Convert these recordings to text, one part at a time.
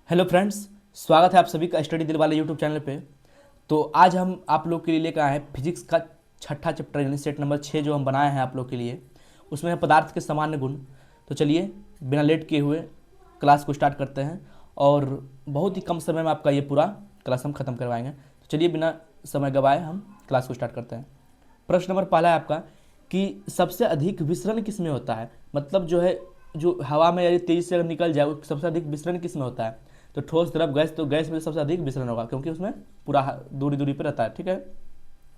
Hello friends, स्वागत है आप सभी का स्टडी दिल वाले यूट्यूब चैनल पे। तो आज हम आप लोग के लिए लेकर आए हैं फिजिक्स का छठा चैप्टर यानी सेट नंबर 6 जो हम बनाए हैं आप लोग के लिए। उसमें है पदार्थ के सामान्य गुण। तो चलिए बिना लेट किए हुए क्लास को स्टार्ट करते हैं और बहुत ही कम समय में आपका ये पूरा क्लास हम ख़त्म करवाएंगे। तो चलिए बिना समय गवाए हम क्लास को स्टार्ट करते हैं। प्रश्न नंबर पहला है आपका कि सबसे अधिक विसरण किस में होता है। मतलब जो है, जो हवा में यदि तेजी से अगर निकल जाए वो सबसे अधिक विसरण किस में होता है। तो ठोस, द्रव, गैस। तो गैस में सबसे अधिक विसरण होगा क्योंकि उसमें पूरा दूरी दूरी पर रहता है। ठीक है,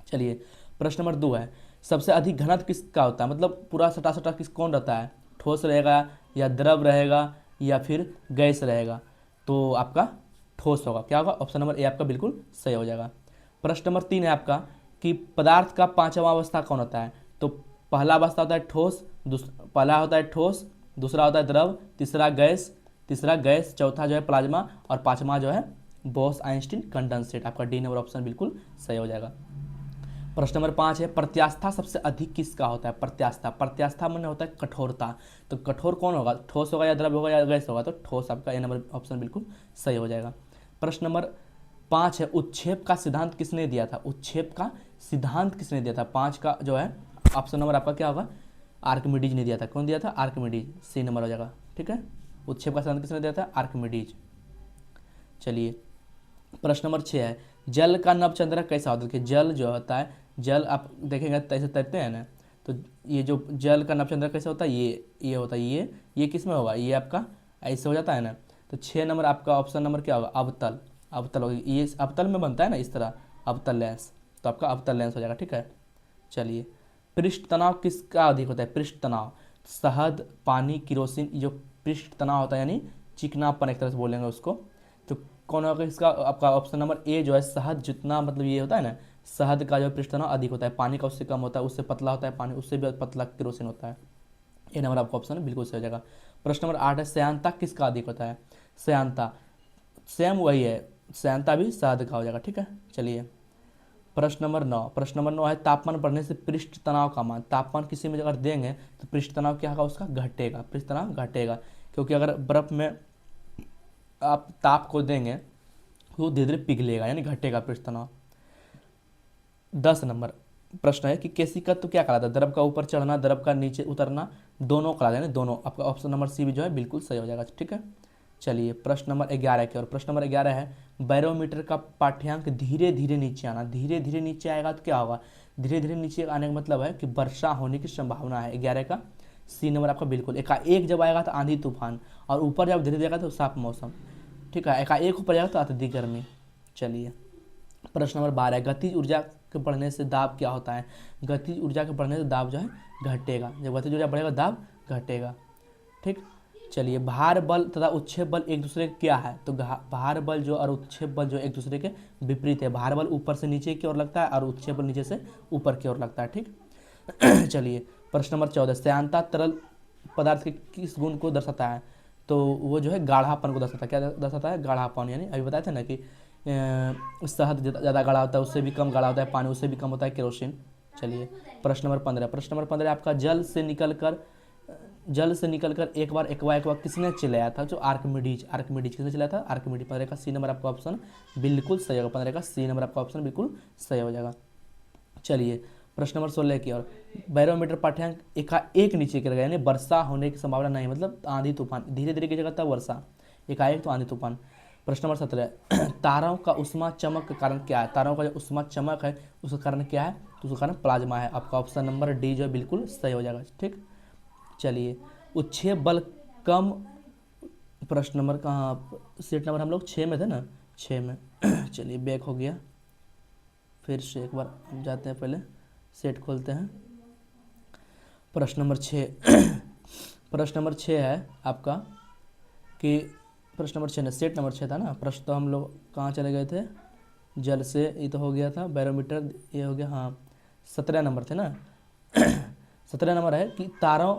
चलिए प्रश्न नंबर 2 है, सबसे अधिक घनत्व किसका होता है। मतलब पूरा सटा सटा किस कौन रहता है, ठोस रहेगा या द्रव रहेगा या फिर गैस रहेगा। तो आपका ठोस होगा। क्या होगा, ऑप्शन नंबर ए आपका बिल्कुल सही हो जाएगा। प्रश्न नंबर 3 है आपका कि पदार्थ का पांचवा अवस्था कौन होता है। तो पहला अवस्था होता है ठोस, पहला होता है ठोस, दूसरा होता है द्रव, तीसरा गैस, चौथा जो है प्लाज्मा और पांचवा जो है बॉस आइंस्टीन कंडेंसेट। आपका डी नंबर ऑप्शन बिल्कुल सही हो जाएगा। प्रश्न नंबर 5 है, प्रत्यास्था सबसे अधिक किसका होता है। प्रत्यास्था, प्रत्यास्था माने होता है कठोरता। तो कठोर कौन होगा, ठोस होगा या द्रव होगा या गैस होगा। तो ठोस आपका ए नंबर ऑप्शन बिल्कुल सही हो जाएगा। प्रश्न नंबर 5 है, उत्क्षेप का सिद्धांत किसने दिया था। उत्क्षेप का सिद्धांत किसने दिया था। 5 का जो है ऑप्शन नंबर आपका क्या होगा, आर्किमिडीज ने दिया था। कौन दिया था, आर्किमिडीज। सी नंबर हो जाएगा। ठीक है, उत्क्षेप का सिद्धांत किसने दिया था, आर्किमिडीज। चलिए प्रश्न नंबर 6 है, जल का नवचंद्रक कैसा होता है। देखिए जल जो होता है, जल आप देखेंगे ऐसे तैरते हैं ना। तो ये जो जल का नवचंद्रक कैसा होता है, ये होता है, ये किस में होगा, ये आपका ऐसे हो जाता है ना। तो 6 नंबर आपका ऑप्शन नंबर क्या होगा, अवतल। अवतल होगी, ये अवतल में बनता है ना इस तरह, अवतल लेंस। तो आपका अवतल लेंस हो जाएगा। ठीक है, चलिए पृष्ठ तनाव किसका अधिक होता है। पृष्ठ तनाव, शहद, पानी, किरोसिन। जो पृष्ठ तनाव होता है यानी चिकनापन एक तरह से बोलेंगे उसको। तो कौन होगा इसका, आपका ऑप्शन नंबर ए जो है शहद। जितना मतलब ये होता है ना, शहद का जो पृष्ठ तनाव अधिक होता है, पानी का उससे कम होता है, उससे पतला होता है पानी, उससे भी पतला किरोसिन होता है। ये नंबर आपका ऑप्शन बिल्कुल सही हो जाएगा। प्रश्न नंबर 8 है, श्यानता किसका अधिक होता है। श्यानता सेम वही है, श्यानता भी शहद का हो जाएगा। ठीक है, चलिए प्रश्न नंबर 9 है, तापमान बढ़ने से पृष्ठ तनाव का मान। तापमान किसी में अगर देंगे तो पृष्ठ तनाव क्या होगा, उसका घटेगा, पृष्ठ तनाव घटेगा। क्योंकि अगर बर्फ में आप ताप को देंगे तो वो धीरे धीरे पिघलेगा यानी घटेगा पृष्ठ तनाव। 10 नंबर प्रश्न है कि केशिका तो क्या कहलाता है। द्रव का ऊपर चढ़ना, द्रव का नीचे उतरना, दोनों कहलाता है यानी दोनों। आपका ऑप्शन नंबर सी भी जो है बिल्कुल सही हो जाएगा। ठीक है, चलिए प्रश्न नंबर 11 की ओर। प्रश्न नंबर 11 है, बैरोमीटर का पाठ्यांक धीरे धीरे नीचे आना। धीरे धीरे नीचे आएगा तो क्या होगा, धीरे धीरे नीचे आने का मतलब है कि वर्षा होने की संभावना है। 11 का सी नंबर आपका बिल्कुल। एकाएक जब आएगा तो आंधी तूफान, और ऊपर जब धीरे धीरे आएगा तो साफ मौसम। ठीक है, एकाएक ऊपर जाएगा तो अत्यधिक गर्मी। चलिए प्रश्न नंबर 12, गतिज ऊर्जा के बढ़ने से दाब क्या होता है। गतिज ऊर्जा के बढ़ने से दाब जो है घटेगा। जब गतिज ऊर्जा बढ़ेगा दाब घटेगा। ठीक, चलिए भार बल तथा उत्क्षेप बल एक दूसरे के क्या है। तो भार बल जो और उत्क्षेप बल जो एक दूसरे के विपरीत है। भार बल ऊपर से नीचे की ओर लगता है और उत्क्षेप बल नीचे से ऊपर की ओर लगता है। ठीक चलिए प्रश्न नंबर 14, श्यानता तरल पदार्थ के किस गुण को दर्शाता है। तो वो जो है गाढ़ापन को दर्शाता है। क्या दर्शाता है, गाढ़ापन। यानी अभी बताए थे ना कि शहद ज़्यादा गाढ़ा होता है, उससे भी कम गाढ़ा होता है पानी, उससे भी कम होता है केरोसिन। चलिए प्रश्न नंबर 15, प्रश्न नंबर 15 आपका जल से निकलकर एक बार किसने चलाया था। जो आर्किमिडीज। आर्किमिडीज किसने चलाया था, आर्किमिडीज। 15 का सी नंबर आपका ऑप्शन बिल्कुल सही होगा। 15 का सी नंबर आपका ऑप्शन बिल्कुल सही हो जाएगा। चलिए प्रश्न नंबर 16 की ओर। बैरोमीटर पाठ्यांक एकाएक नीचे गिर गया यानी वर्षा होने की संभावना नहीं, मतलब आंधी तूफान। धीरे धीरे की जगह था वर्षा, एकाएक तो आंधी तूफान। प्रश्न नंबर 17, तारों का उष्मा चमक का कारण क्या है। तारों का जो उष्मा चमक है उसका कारण क्या है, तो उसका कारण प्लाज्मा है। आपका ऑप्शन नंबर डी जो है बिल्कुल सही हो जाएगा। ठीक, चलिए उत्क्षेप बल कम। प्रश्न नंबर कहाँ, सीट नंबर हम लोग 6 में थे ना, 6 में चलिए बैक हो गया, फिर से एक बार हम जाते हैं, पहले सेट खोलते हैं। प्रश्न नंबर 6 प्रश्न नंबर 6 है आपका कि प्रश्न नंबर 6 ने सेट नंबर 6 था ना। प्रश्न तो हम लोग कहाँ चले गए थे, जल से ये तो हो गया था, बैरोमीटर ये हो गया। हाँ 17 नंबर थे ना 17 नंबर है कि तारों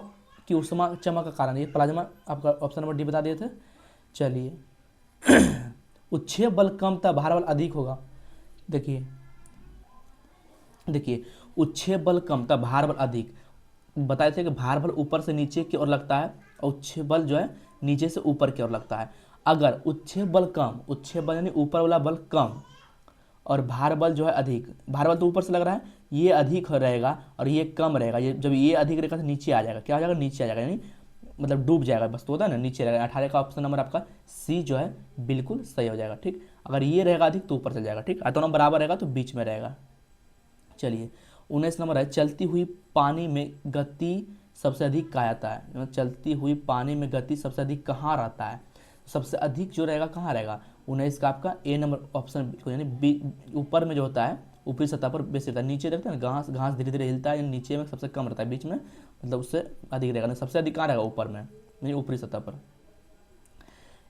की उष्मा चमक का कारण, ये प्लाज्मा। आपका ऑप्शन नंबर डी बता दिए थे। चलिए उत्क्षेप बल कम था, भार बल अधिक होगा। देखिए देखिए उत्क्षेप बल कम था, भार बल अधिक। बताए थे कि भार बल ऊपर से नीचे की ओर लगता है और उत्क्षेप बल जो है नीचे से ऊपर की ओर लगता है। अगर उच्छेद बल कम, उच्छेद बल यानी ऊपर वाला बल कम और भार बल जो है अधिक, भार बल तो ऊपर से लग रहा है, ये अधिक रहेगा और ये कम रहेगा, ये जब ये अधिक रहेगा तो नीचे आ जाएगा, क्या हो जाएगा, नीचे आ जाएगा, यानी मतलब डूब जाएगा, बस तो होता है ना, नीचे रहेगा। 18 का ऑप्शन नंबर आपका सी जो है बिल्कुल सही हो जाएगा। ठीक, अगर ये रहेगा अधिक तो ऊपर चल जाएगा। ठीक, दोनों बराबर रहेगा तो बीच में रहेगा। चलिए 19 नंबर है, चलती हुई पानी में गति सबसे अधिक कहाँ आता है, मतलब चलती हुई पानी में गति सबसे अधिक कहाँ रहता है, सबसे अधिक जो रहेगा कहाँ रहेगा, 19 का आपका ए नंबर ऑप्शन, यानी ऊपर में जो होता है, ऊपरी सतह पर बेस रहता है। नीचे देखते हैं घास, घास धीरे धीरे हिलता है, यानी नीचे में सबसे कम रहता है, बीच में मतलब उससे अधिक रहेगा, नहीं सबसे अधिक कहाँ रहेगा, ऊपर में, यानी ऊपरी सतह पर।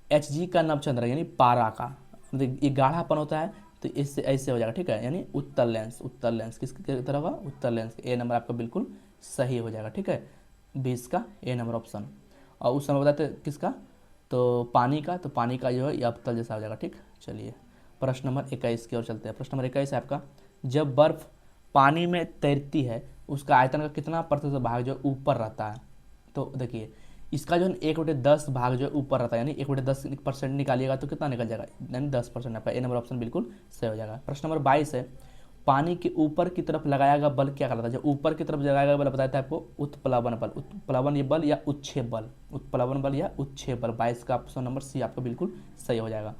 एच जी का नवचंद्र यानी पारा का, मतलब ये गाढ़ापन होता है तो इससे ऐसे हो जाएगा। ठीक है, यानी उत्तर लेंस, उत्तर लेंस किसकी तरह होगा, उत्तर लेंस, ए नंबर आपका बिल्कुल सही हो जाएगा। ठीक है, 20 का ए नंबर ऑप्शन। और उस समय बताते किसका, तो पानी का, तो पानी का जो है ये अवतल जैसा हो जाएगा। ठीक, चलिए प्रश्न नंबर 21 की ओर चलते हैं। प्रश्न नंबर 21 है आपका, जब बर्फ पानी में तैरती है उसका आयतन का कितना प्रतिशत भाग जो ऊपर रहता है, तो देखिए इसका जो है 1/10 भाग जो है ऊपर रहता है, यानी 1/10% निकालिएगा तो कितना निकल जाएगा, यानी 10%। आपका ए नंबर ऑप्शन बिल्कुल सही हो जाएगा। प्रश्न नंबर 22 है, पानी के ऊपर की तरफ लगाया गया बल क्या कहलाता है, जो ऊपर की तरफ लगाया गया बल बताया था आपको, उत्प्लवन बल, उत्प्लवन ये बल या उच्छेद बल, उत्प्लवन बल या उच्छेद बल। 22 का ऑप्शन नंबर सी आपका बिल्कुल सही हो जाएगा।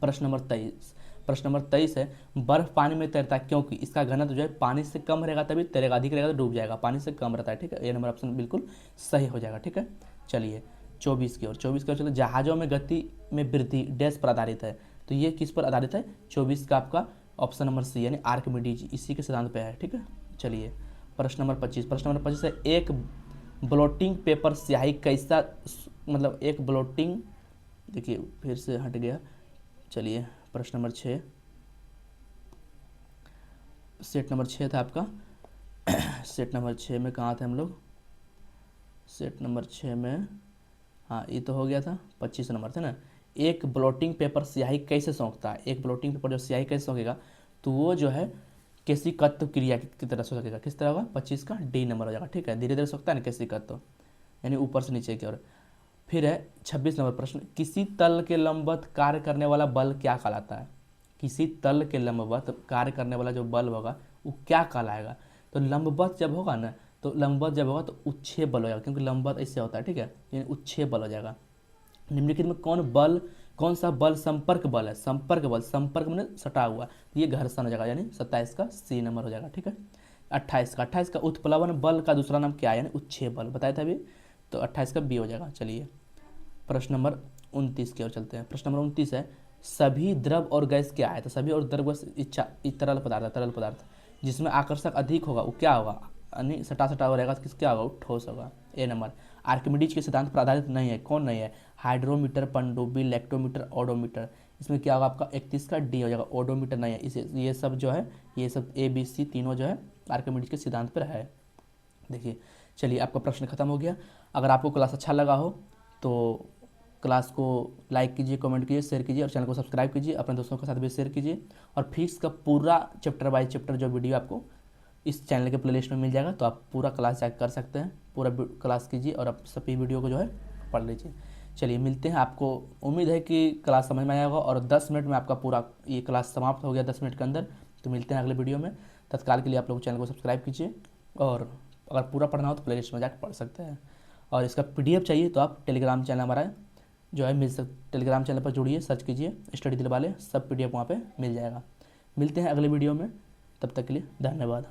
प्रश्न नंबर 23, प्रश्न नंबर 23 है, बर्फ पानी में तैरता है क्योंकि इसका घनत्व जो है पानी से कम रहेगा तभी तैरेगा, अधिक रहेगा तो डूब जाएगा, पानी से कम रहता है। ठीक है, ये नंबर ऑप्शन बिल्कुल सही हो जाएगा। ठीक है, चलिए 24 की ओर, 24 की ओर चलिए, जहाज़ों में गति में वृद्धि डैश पर आधारित है, तो ये किस पर आधारित है, 24 का आपका ऑप्शन नंबर सी यानी आर्किमिडीज, इसी के सिद्धांत पे है। ठीक है, चलिए प्रश्न नंबर 25, प्रश्न नंबर 25 है, एक ब्लोटिंग पेपर स्याही कैसा, मतलब एक ब्लोटिंग, देखिए फिर से हट गया, चलिए प्रश्न नंबर 6, सेट नंबर 6 था आपका सेट नंबर 6 में कहाँ थे हम लोग, सेट नंबर 6 में, हाँ ये तो हो गया था, 25 नंबर थे ना, एक ब्लोटिंग पेपर स्याही कैसे सोखता है, एक ब्लोटिंग पेपर जो स्याही कैसे सोखेगा, तो वो जो है केशिकत्व क्रिया की तरह सोखेगा, किस तरह होगा, 25 का डी नंबर हो जाएगा। ठीक है, धीरे धीरे सोखता है ना केशिकत्व, यानी ऊपर से नीचे की ओर। फिर है 26 नंबर प्रश्न, किसी तल के लंबवत कार्य करने वाला बल क्या कहलाता है, किसी तल के लंबवत कार्य करने वाला जो बल होगा वो क्या कहलाएगा, तो लंबवत जब होगा ना, तो लंबवत जब होगा तो उच्छेद बल हो जाएगा, क्योंकि लंबवत ऐसे होता है। ठीक है, यानी उच्छेद बल हो जाएगा। निम्नलिखित में कौन सा बल संपर्क बल है, संपर्क बल, संपर्क में सटा हुआ, तो ये घर्षण हो जाएगा, यानी 27 का सी नंबर हो जाएगा। ठीक है, 28 का उत्प्लवन बल का दूसरा नाम क्या है, यानी उच्छेद बल बताया था अभी, तो 28 का बी हो जाएगा। चलिए प्रश्न नंबर 29 की ओर चलते हैं। प्रश्न नंबर 29 है, सभी द्रव और गैस क्या है, तो सभी और द्रव गैस तरल पदार्थ, तरल पदार्थ जिसमें आकर्षक अधिक होगा वो क्या होगा, यानी सटा सटा हो रहेगा तो किस क्या होगा, वो ठोस होगा। ए नंबर आर्किमिडीज के सिद्धांत पर आधारित नहीं है, कौन नहीं है, हाइड्रोमीटर, पनडुब्बी, लैक्टोमीटर, ओडोमीटर, इसमें क्या होगा आपका 31 का डी हो जाएगा, ओडोमीटर नहीं है। इसे ये सब जो है, ये सब ए बी सी तीनों जो है आर्किमिडीज के सिद्धांत पर है। देखिए चलिए आपका प्रश्न खत्म हो गया। अगर आपको क्लास अच्छा लगा हो तो क्लास को लाइक कीजिए, कमेंट कीजिए, शेयर कीजिए और चैनल को सब्सक्राइब कीजिए, अपने दोस्तों के साथ भी शेयर कीजिए। और फिजिक्स का पूरा चैप्टर बाय चैप्टर जो वीडियो आपको इस चैनल के प्लेलिस्ट में मिल जाएगा, तो आप पूरा क्लास चेक कर सकते हैं, पूरा क्लास कीजिए और आप सभी वीडियो को जो है पढ़ लीजिए। चलिए मिलते हैं, आपको उम्मीद है कि क्लास समझ में आया होगा और 10 मिनट में आपका पूरा ये क्लास समाप्त हो गया 10 मिनट के अंदर। तो मिलते हैं अगले वीडियो में, तत्काल के लिए आप लोग चैनल को सब्सक्राइब कीजिए और अगर पूरा पढ़ना हो तो प्लेलिस्ट में जाकर पढ़ सकते हैं। और इसका PDF चाहिए तो आप टेलीग्राम चैनल हमारा जो है टेलीग्राम चैनल पर जुड़िए, सर्च कीजिए स्टडी दिल वाले, सब PDF वहाँ पे मिल जाएगा। मिलते हैं अगले वीडियो में, तब तक के लिए धन्यवाद।